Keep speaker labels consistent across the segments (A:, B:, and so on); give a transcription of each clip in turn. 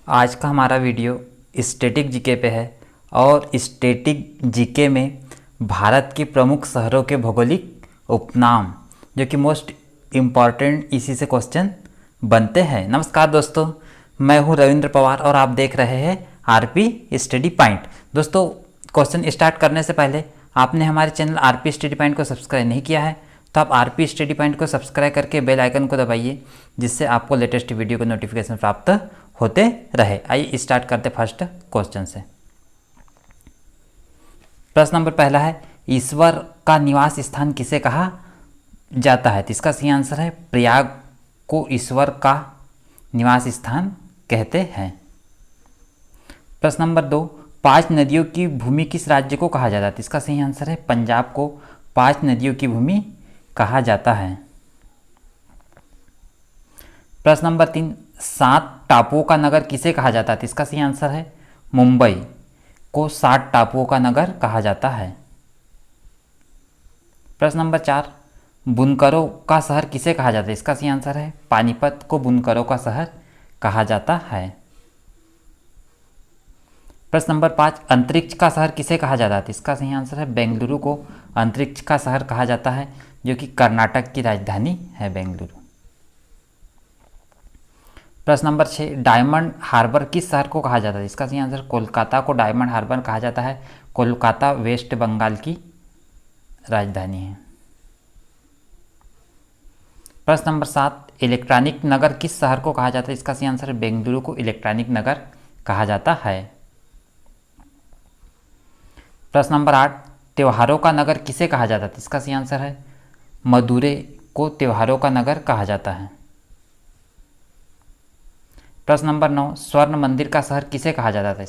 A: आज का हमारा वीडियो स्टैटिक जीके पे है और स्टैटिक जीके में भारत के प्रमुख शहरों के भौगोलिक उपनाम जो कि मोस्ट इम्पॉर्टेंट इसी से क्वेश्चन बनते हैं। नमस्कार दोस्तों, मैं हूं रविंद्र पवार और आप देख रहे हैं आरपी स्टडी पॉइंट। दोस्तों, क्वेश्चन स्टार्ट करने से पहले आपने हमारे चैनल आरपी स्टडी पॉइंट को सब्सक्राइब नहीं किया है तो आप आरपी स्टडी पॉइंट को सब्सक्राइब करके बेल आइकन को दबाइए, जिससे आपको लेटेस्ट वीडियो का नोटिफिकेशन प्राप्त होते रहे। आइए स्टार्ट करते फर्स्ट क्वेश्चन से। प्रश्न नंबर पहला है, ईश्वर का निवास स्थान किसे कहा जाता है? तो इसका सही आंसर है प्रयाग को ईश्वर का निवास स्थान कहते हैं। प्रश्न नंबर दो, 5 नदियों की भूमि किस राज्य को कहा जाता है? तो इसका सही आंसर है पंजाब को 5 नदियों की भूमि कहा जाता है। प्रश्न नंबर 3, 7 टापुओं का नगर किसे कहा जाता है? तो इसका सही आंसर है मुंबई को 7 टापुओं का नगर कहा जाता है। प्रश्न नंबर 4, बुनकरों का शहर किसे कहा जाता है? इसका सही आंसर है पानीपत को बुनकरों का शहर कहा जाता है। प्रश्न नंबर 5, अंतरिक्ष का शहर किसे कहा जाता है? तो इसका सही आंसर है बेंगलुरु को अंतरिक्ष का शहर कहा जाता है, जो कि कर्नाटक की राजधानी है बेंगलुरु। प्रश्न नंबर 6, डायमंड हार्बर किस शहर को कहा जाता है? इसका सही आंसर कोलकाता को डायमंड हार्बर कहा जाता है। कोलकाता वेस्ट बंगाल की राजधानी है। प्रश्न नंबर 7, इलेक्ट्रॉनिक नगर किस शहर को कहा जाता है? इसका सही आंसर है बेंगलुरु को इलेक्ट्रॉनिक नगर कहा जाता है। प्रश्न नंबर 8, त्योहारों का नगर किसे कहा जाता है? इसका सही आंसर है मदुरै को त्योहारों का नगर कहा जाता है। प्रश्न नंबर 9, स्वर्ण मंदिर का शहर किसे कहा जाता था?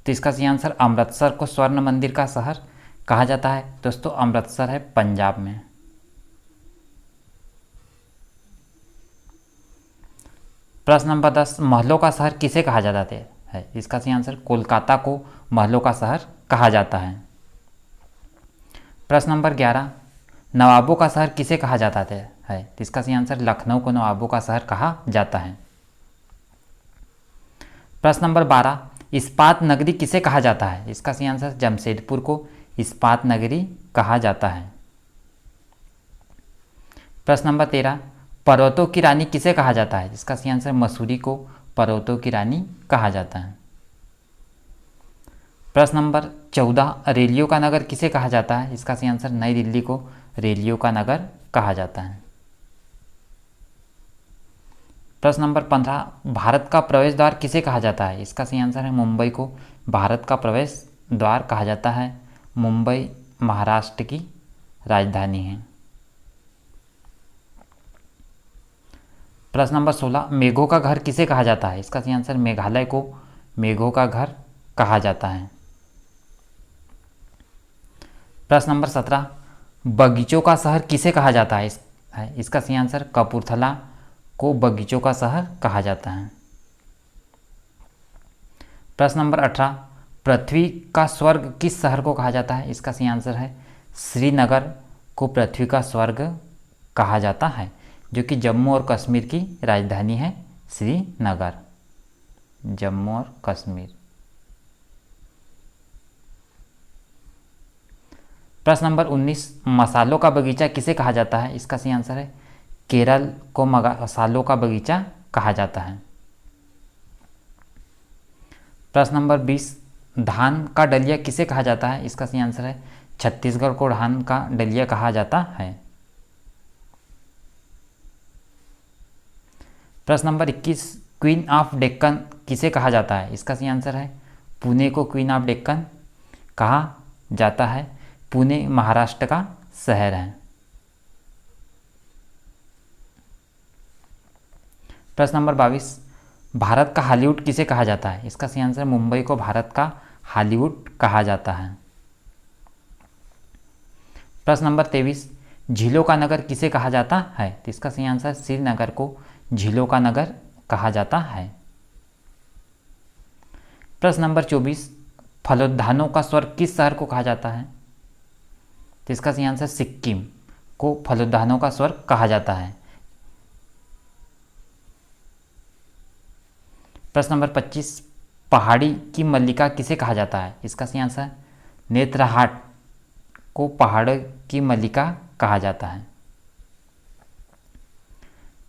A: इसका सही आंसर अमृतसर को स्वर्ण मंदिर का शहर कहा जाता है। दोस्तों, अमृतसर है पंजाब में। प्रश्न नंबर 10, महलों का शहर किसे कहा जाता है? इसका सही आंसर कोलकाता को महलों का शहर कहा जाता है। प्रश्न नंबर 11, नवाबों का शहर किसे कहा जाता है? इसका सही आंसर लखनऊ को नवाबों का शहर कहा जाता है। प्रश्न नंबर 12, इस्पात नगरी किसे कहा जाता है? इसका सही आंसर जमशेदपुर को इस्पात नगरी कहा जाता है। प्रश्न नंबर 13, पर्वतों की रानी किसे कहा जाता है? इसका सही आंसर मसूरी को पर्वतों की रानी कहा जाता है। प्रश्न नंबर 14, रेलियों का नगर किसे कहा जाता है? इसका सही आंसर नई दिल्ली को रेलियों का नगर कहा जाता है। प्रश्न नंबर 15, भारत का प्रवेश द्वार किसे कहा जाता है? इसका सही आंसर है मुंबई को भारत का प्रवेश द्वार कहा जाता है। मुंबई महाराष्ट्र की राजधानी है। प्रश्न नंबर 16, मेघों का घर किसे कहा जाता है? इसका सही आंसर मेघालय को मेघों का घर कहा जाता है। प्रश्न नंबर 17, बगीचों का शहर किसे कहा जाता है? इसका सही आंसर कपूरथला को बगीचों का शहर कहा जाता है। प्रश्न नंबर 18, पृथ्वी का स्वर्ग किस शहर को कहा जाता है? इसका सही आंसर है श्रीनगर को पृथ्वी का स्वर्ग कहा जाता है, जो कि जम्मू और कश्मीर की राजधानी है श्रीनगर, जम्मू और कश्मीर। प्रश्न नंबर 19, मसालों का बगीचा किसे कहा जाता है? इसका सही आंसर है केरल को मसालों का बगीचा कहा जाता है। प्रश्न नंबर 20, धान का डलिया किसे कहा जाता है? इसका सही आंसर है छत्तीसगढ़ को धान का डलिया कहा जाता है। प्रश्न नंबर 21, क्वीन ऑफ डेक्कन किसे कहा जाता है? इसका सही आंसर है पुणे को क्वीन ऑफ डेक्कन कहा जाता है। पुणे महाराष्ट्र का शहर है। प्रश्न नंबर 22, भारत का हॉलीवुड किसे कहा जाता है? इसका सही आंसर मुंबई को भारत का हॉलीवुड कहा जाता है। प्रश्न नंबर 23, झीलों का नगर किसे कहा जाता है? तो इसका सही आंसर श्रीनगर को झीलों का नगर कहा जाता है। प्रश्न नंबर 24, फलोद्यानों का स्वर्ग किस शहर को कहा जाता है? तो इसका सही आंसर सिक्किम को फलोद्यानों का स्वर्ग कहा जाता है। प्रश्न नंबर 25, पहाड़ी की मल्लिका किसे कहा जाता है? इसका सही आंसर नेत्रहाट को पहाड़ की मल्लिका कहा जाता है।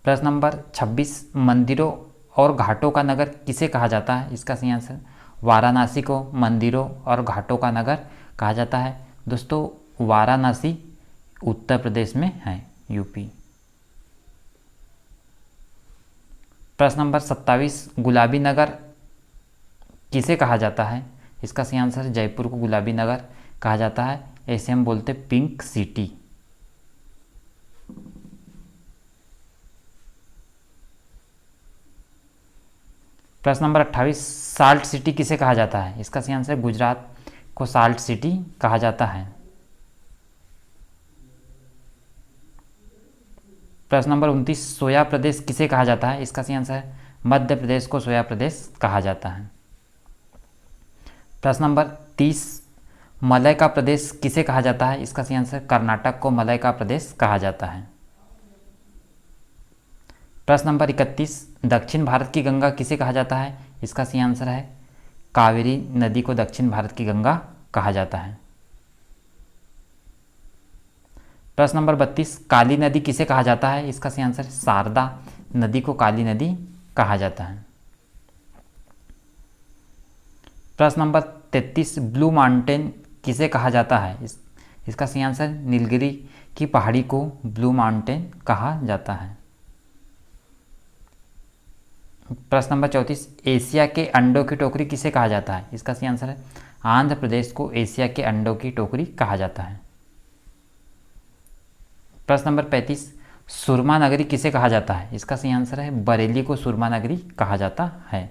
A: प्रश्न नंबर 26, मंदिरों और घाटों का नगर किसे कहा जाता है? इसका सही आंसर वाराणसी को मंदिरों और घाटों का नगर कहा जाता है। दोस्तों वाराणसी उत्तर प्रदेश में है, यूपी। प्रश्न नंबर 27, गुलाबी नगर किसे कहा जाता है? इसका सही आंसर जयपुर को गुलाबी नगर कहा जाता है, ऐसे हम बोलते पिंक सिटी। प्रश्न नंबर 28, साल्ट सिटी किसे कहा जाता है? इसका सही आंसर गुजरात को साल्ट सिटी कहा जाता है। प्रश्न नंबर 29, सोया प्रदेश किसे कहा जाता है? इसका सही आंसर है मध्य प्रदेश को सोया प्रदेश कहा जाता है। प्रश्न नंबर 30, मलय का प्रदेश किसे कहा जाता है? इसका सही आंसर कर्नाटक को मलय का प्रदेश कहा जाता है। प्रश्न नंबर 31, दक्षिण भारत की गंगा किसे कहा जाता है? इसका सही आंसर है कावेरी नदी को दक्षिण भारत की गंगा कहा जाता है। प्रश्न नंबर 32, काली नदी किसे कहा जाता है? इसका सही आंसर शारदा नदी को काली नदी कहा जाता है। प्रश्न नंबर 33, ब्लू माउंटेन किसे कहा जाता है? इसका सही आंसर नीलगिरी की पहाड़ी को ब्लू माउंटेन कहा जाता है। प्रश्न नंबर 34, एशिया के अंडों की टोकरी किसे कहा जाता है? इसका सही आंसर है आंध्र प्रदेश को एशिया के अंडों की टोकरी कहा जाता है। प्रश्न नंबर 35, सुरमा नगरी किसे कहा जाता है? इसका सही आंसर है बरेली को सुरमा नगरी कहा जाता है।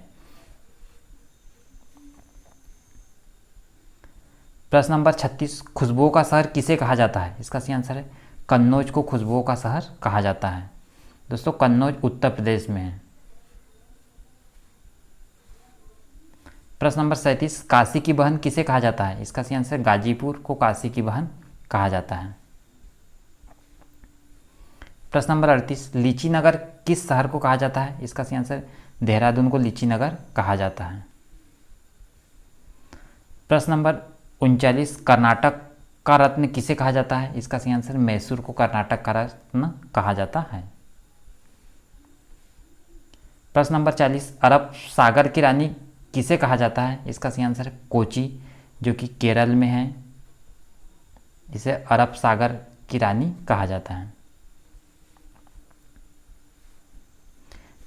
A: प्रश्न नंबर 36, खुशबुओं का शहर किसे कहा जाता है? इसका सही आंसर है कन्नौज को खुशबुओं का शहर कहा जाता है। दोस्तों कन्नौज उत्तर प्रदेश में है। प्रश्न नंबर 37, काशी की बहन किसे कहा जाता है? इसका सही आंसर गाजीपुर को काशी की बहन कहा जाता है। प्रश्न नंबर 38, लीची नगर किस शहर को कहा जाता है? इसका सही आंसर देहरादून को लीची नगर कहा जाता है। प्रश्न नंबर 39, कर्नाटक का रत्न किसे कहा जाता है? इसका सही आंसर मैसूर को कर्नाटक का रत्न कहा जाता है। प्रश्न नंबर 40, अरब सागर की रानी किसे कहा जाता है? इसका सही आंसर कोची जो कि केरल में है, इसे अरब सागर की रानी कहा जाता है।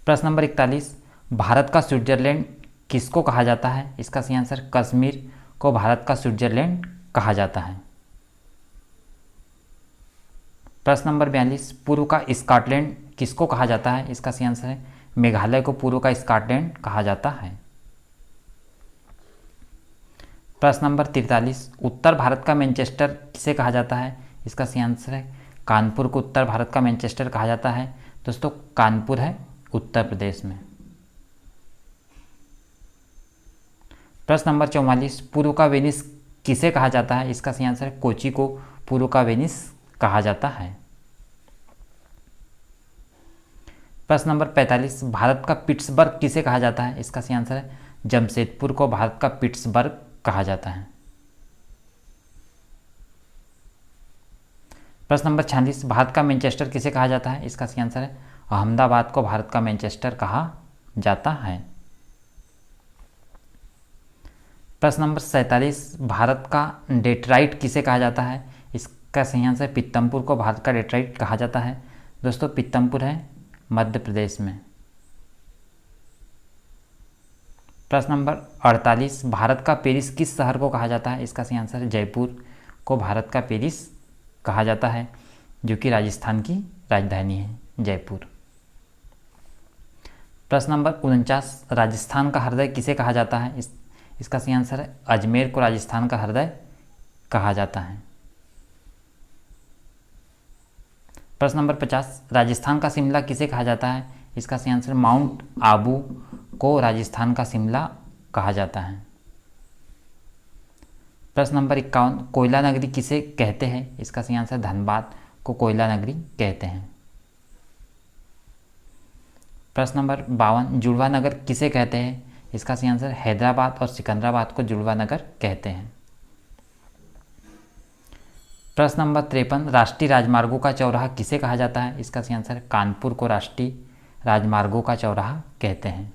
A: प्रश्न नंबर 41, भारत का स्विट्जरलैंड किसको कहा जाता है? इसका सही आंसर कश्मीर को भारत का स्विट्जरलैंड कहा जाता है। प्रश्न नंबर 42, पूर्व का स्कॉटलैंड किसको कहा जाता है? इसका सही आंसर है मेघालय को पूर्व का स्कॉटलैंड कहा जाता है। प्रश्न नंबर 43, उत्तर भारत का मैनचेस्टर किसे कहा जाता है? इसका सही आंसर है कानपुर को उत्तर भारत का मैनचेस्टर कहा जाता है। दोस्तों कानपुर है उत्तर प्रदेश में। प्रश्न नंबर 44, पूर्व का वेनिस किसे कहा जाता है? इसका सही आंसर है कोची को पूर्व का वेनिस कहा जाता है। प्रश्न नंबर 45, भारत का पिट्सबर्ग किसे कहा जाता है? इसका सही आंसर है जमशेदपुर को भारत का पिट्सबर्ग कहा जाता है। प्रश्न नंबर 46, भारत का मैनचेस्टर किसे कहा जाता है? इसका सही आंसर है अहमदाबाद को भारत का मैनचेस्टर कहा जाता है। प्रश्न नंबर 47, भारत का डेट्राइट किसे कहा जाता है? इसका सही आंसर पीतमपुर को भारत का डेट्राइट कहा जाता है। दोस्तों पीतमपुर है मध्य प्रदेश में। प्रश्न नंबर 48, भारत का पेरिस किस शहर को कहा जाता है? इसका सही आंसर है जयपुर को भारत का पेरिस कहा जाता है, जो कि राजस्थान की राजधानी है जयपुर। प्रश्न नंबर 49, राजस्थान का हृदय किसे कहा जाता है? इसका सही आंसर है अजमेर को राजस्थान का हृदय कहा जाता है। प्रश्न नंबर 50, राजस्थान का शिमला किसे कहा जाता है? इसका सही आंसर माउंट आबू को राजस्थान का शिमला कहा जाता है। प्रश्न नंबर 51, कोयला नगरी किसे कहते हैं? इसका सही आंसर धनबाद को कोयला नगरी कहते हैं। प्रश्न नंबर 52, जुड़वा नगर किसे कहते हैं? इसका सही आंसर हैदराबाद और सिकंदराबाद को जुड़वा नगर कहते हैं। प्रश्न नंबर 53, राष्ट्रीय राजमार्गों का चौराहा किसे कहा जाता है? इसका सही आंसर कानपुर को राष्ट्रीय राजमार्गों का चौराहा कहते हैं।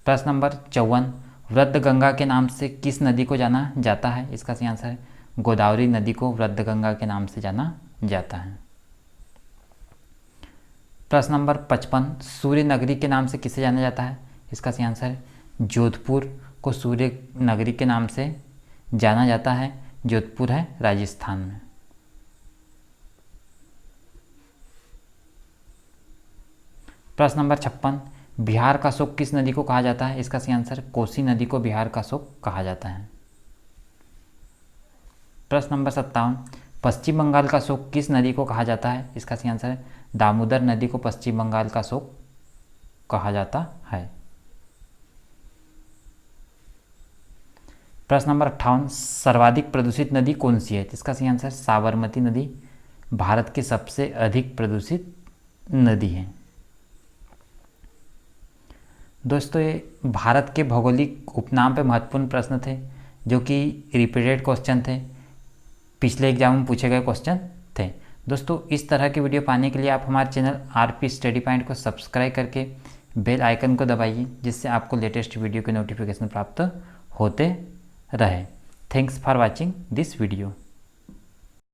A: प्रश्न नंबर 54, वृद्ध गंगा के नाम से किस नदी को जाना जाता है? इसका सही आंसर गोदावरी नदी को वृद्ध गंगा के नाम से जाना जाता है। प्रश्न नंबर 55, सूर्य नगरी के नाम से किसे जाना जाता है? इसका सही आंसर जोधपुर को सूर्य नगरी के नाम से जाना जाता है। जोधपुर है राजस्थान में। प्रश्न नंबर 56, बिहार का शोक किस नदी को कहा जाता है? इसका सही आंसर कोसी नदी को बिहार का शोक कहा जाता है। प्रश्न नंबर 57, पश्चिम बंगाल का शोक किस नदी को कहा जाता है? इसका सही आंसर दामोदर नदी को पश्चिम बंगाल का शोक कहा जाता है। प्रश्न नंबर 58, सर्वाधिक प्रदूषित नदी कौन सी है? इसका सही आंसर साबरमती नदी भारत की सबसे अधिक प्रदूषित नदी है। दोस्तों, ये भारत के भौगोलिक उपनाम पे महत्वपूर्ण प्रश्न थे जो कि रिपीटेड क्वेश्चन थे, पिछले एग्जाम में पूछे गए क्वेश्चन थे। दोस्तों, इस तरह की वीडियो पाने के लिए आप हमारे चैनल आरपी स्टडी पॉइंट को सब्सक्राइब करके बेल आइकन को दबाइए, जिससे आपको लेटेस्ट वीडियो के नोटिफिकेशन प्राप्त होते रहे। Thanks for watching this video.